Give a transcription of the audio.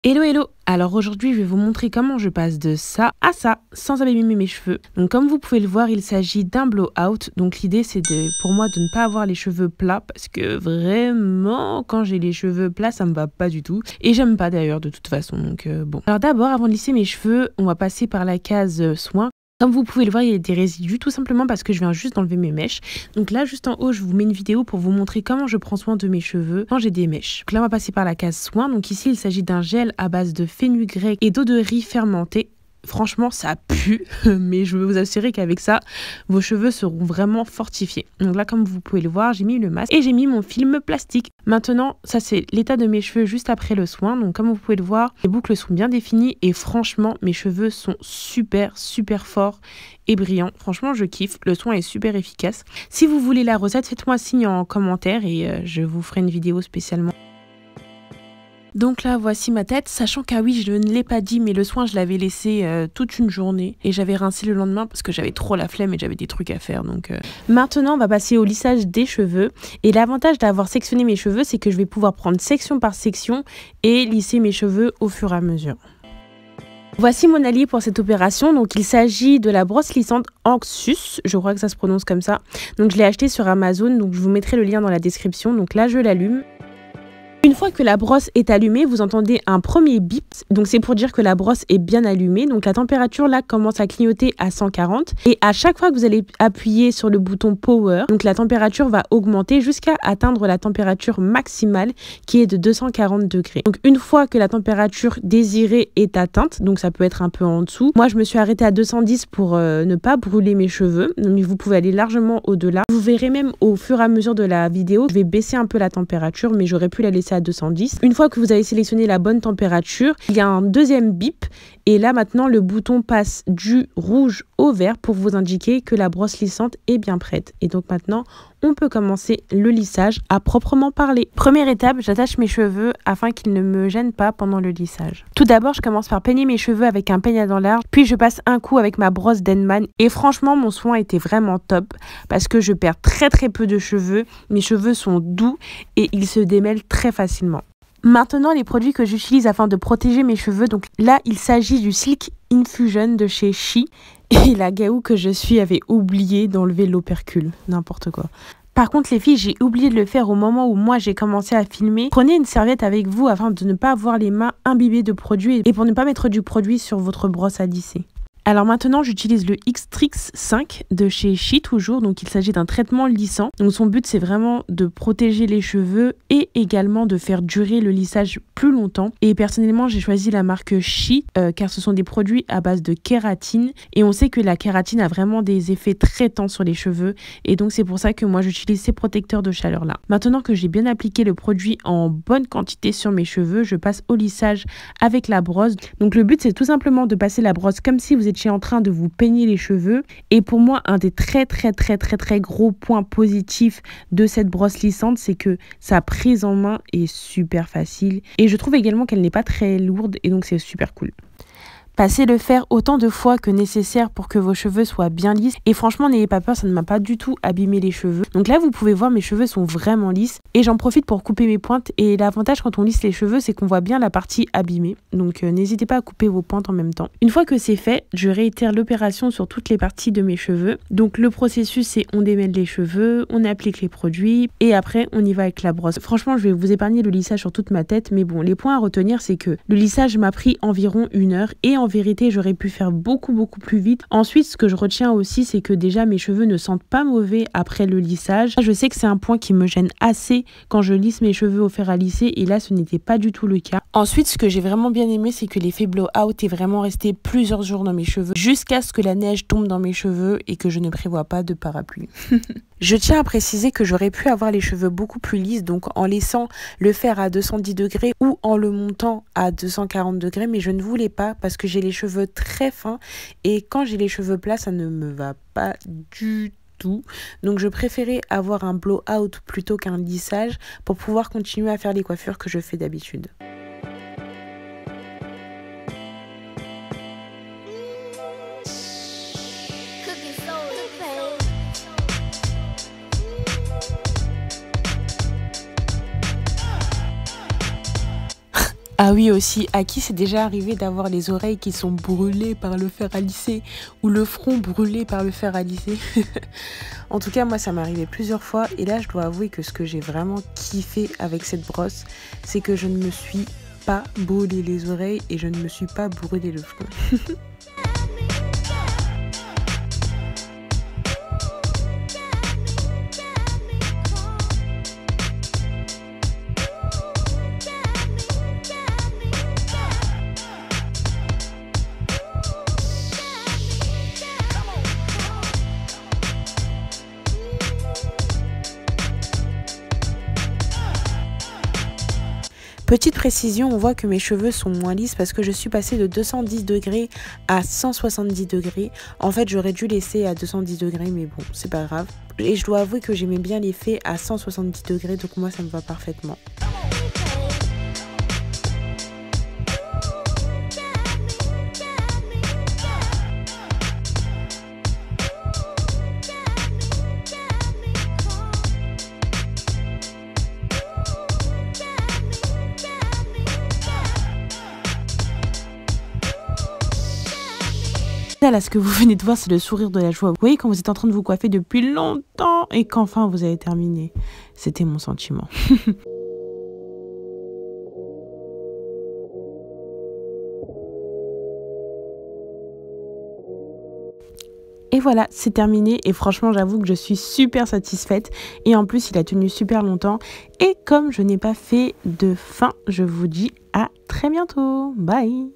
Hello hello. Alors aujourd'hui je vais vous montrer comment je passe de ça à ça sans abîmer mes cheveux. Donc comme vous pouvez le voir, il s'agit d'un blowout. Donc l'idée c'est pour moi de ne pas avoir les cheveux plats parce que vraiment quand j'ai les cheveux plats ça me va pas du tout. Et j'aime pas d'ailleurs de toute façon, donc bon. Alors d'abord avant de lisser mes cheveux on va passer par la case soins. Comme vous pouvez le voir, il y a des résidus tout simplement parce que je viens juste d'enlever mes mèches. Donc là, juste en haut, je vous mets une vidéo pour vous montrer comment je prends soin de mes cheveux quand j'ai des mèches. Donc là, on va passer par la case soins. Donc ici, il s'agit d'un gel à base de fenugrec et d'eau de riz fermentée. Franchement, ça pue, mais je veux vous assurer qu'avec ça, vos cheveux seront vraiment fortifiés. Donc là, comme vous pouvez le voir, j'ai mis le masque et j'ai mis mon film plastique. Maintenant, ça c'est l'état de mes cheveux juste après le soin. Donc comme vous pouvez le voir, les boucles sont bien définies et franchement, mes cheveux sont super forts et brillants. Franchement, je kiffe. Le soin est super efficace. Si vous voulez la recette, faites-moi signe en commentaire et je vous ferai une vidéo spécialement. Donc là, voici ma tête, sachant qu'ah oui, je ne l'ai pas dit, mais le soin, je l'avais laissé toute une journée et j'avais rincé le lendemain parce que j'avais trop la flemme et j'avais des trucs à faire. Donc maintenant, on va passer au lissage des cheveux. Et l'avantage d'avoir sectionné mes cheveux, c'est que je vais pouvoir prendre section par section et lisser mes cheveux au fur et à mesure. Voici mon allié pour cette opération. Donc il s'agit de la brosse lissante Anxus, je crois que ça se prononce comme ça. Donc je l'ai acheté sur Amazon, donc je vous mettrai le lien dans la description. Donc là, je l'allume. Une fois que la brosse est allumée, vous entendez un premier bip. Donc c'est pour dire que la brosse est bien allumée. Donc la température là commence à clignoter à 140. Et à chaque fois que vous allez appuyer sur le bouton Power, donc la température va augmenter jusqu'à atteindre la température maximale qui est de 240 degrés. Donc une fois que la température désirée est atteinte, donc ça peut être un peu en dessous. Moi je me suis arrêtée à 210 pour ne pas brûler mes cheveux. Mais vous pouvez aller largement au-delà. Vous verrez même au fur et à mesure de la vidéo, je vais baisser un peu la température, mais j'aurais pu la laisser à 210. Une fois que vous avez sélectionné la bonne température, il y a un deuxième bip et là maintenant le bouton passe du rouge au vert pour vous indiquer que la brosse lissante est bien prête. Et donc maintenant on peut commencer le lissage à proprement parler. Première étape, j'attache mes cheveux afin qu'ils ne me gênent pas pendant le lissage. Tout d'abord, je commence par peigner mes cheveux avec un peigne à dents larges, puis je passe un coup avec ma brosse Denman et franchement mon soin était vraiment top parce que je perds très peu de cheveux, mes cheveux sont doux et ils se démêlent très facilement. Maintenant, les produits que j'utilise afin de protéger mes cheveux, donc là il s'agit du Silk Infusion de chez Chi. Et la gaou que je suis avait oublié d'enlever l'opercule, n'importe quoi. Par contre les filles, j'ai oublié de le faire au moment où moi j'ai commencé à filmer. Prenez une serviette avec vous afin de ne pas avoir les mains imbibées de produit et pour ne pas mettre du produit sur votre brosse à lisser. Alors maintenant, j'utilise le X-Trix 5 de chez Chi toujours. Donc il s'agit d'un traitement lissant. Donc son but c'est vraiment de protéger les cheveux et également de faire durer le lissage plus longtemps. Et personnellement, j'ai choisi la marque Chi car ce sont des produits à base de kératine. Et on sait que la kératine a vraiment des effets traitants sur les cheveux. Et donc c'est pour ça que moi j'utilise ces protecteurs de chaleur là. Maintenant que j'ai bien appliqué le produit en bonne quantité sur mes cheveux, je passe au lissage avec la brosse. Donc le but c'est tout simplement de passer la brosse comme si vous étiez en train de vous peigner les cheveux. Et pour moi, un des très gros points positifs de cette brosse lissante, c'est que sa prise en main est super facile. Et je trouve également qu'elle n'est pas très lourde et donc c'est super cool. Passez le fer autant de fois que nécessaire pour que vos cheveux soient bien lisses. Et franchement, n'ayez pas peur, ça ne m'a pas du tout abîmé les cheveux. Donc là, vous pouvez voir, mes cheveux sont vraiment lisses. Et j'en profite pour couper mes pointes. Et l'avantage quand on lisse les cheveux, c'est qu'on voit bien la partie abîmée. Donc n'hésitez pas à couper vos pointes en même temps. Une fois que c'est fait, je réitère l'opération sur toutes les parties de mes cheveux. Donc le processus, c'est on démêle les cheveux, on applique les produits et après, on y va avec la brosse. Franchement, je vais vous épargner le lissage sur toute ma tête. Mais bon, les points à retenir, c'est que le lissage m'a pris environ 1 heure. Et en vérité, j'aurais pu faire beaucoup plus vite. Ensuite, ce que je retiens aussi, c'est que déjà mes cheveux ne sentent pas mauvais après le lissage. Je sais que c'est un point qui me gêne assez quand je lisse mes cheveux au fer à lisser et là, ce n'était pas du tout le cas. Ensuite, ce que j'ai vraiment bien aimé, c'est que l'effet blowout est vraiment resté plusieurs jours dans mes cheveux jusqu'à ce que la neige tombe dans mes cheveux et que je ne prévois pas de parapluie. Je tiens à préciser que j'aurais pu avoir les cheveux beaucoup plus lisses, donc en laissant le fer à 210 degrés ou en le montant à 240 degrés, mais je ne voulais pas parce que j'ai les cheveux très fins et quand j'ai les cheveux plats, ça ne me va pas du tout. Donc je préférais avoir un blowout plutôt qu'un lissage pour pouvoir continuer à faire les coiffures que je fais d'habitude. Ah oui aussi, à qui c'est déjà arrivé d'avoir les oreilles qui sont brûlées par le fer à lisser ou le front brûlé par le fer à lisser? En tout cas, moi ça m'est arrivé plusieurs fois et là je dois avouer que ce que j'ai vraiment kiffé avec cette brosse, c'est que je ne me suis pas brûlé les oreilles et je ne me suis pas brûlé le front. Petite précision, on voit que mes cheveux sont moins lisses parce que je suis passée de 210 degrés à 170 degrés. En fait, j'aurais dû laisser à 210 degrés, mais bon, c'est pas grave. Et je dois avouer que j'aimais bien l'effet à 170 degrés, donc moi, ça me va parfaitement. Là, ce que vous venez de voir, c'est le sourire de la joie. Vous voyez quand vous êtes en train de vous coiffer depuis longtemps et qu'enfin vous avez terminé. C'était mon sentiment. Et voilà, c'est terminé et franchement j'avoue que je suis super satisfaite et en plus il a tenu super longtemps et comme je n'ai pas fait de fin, je vous dis à très bientôt. Bye.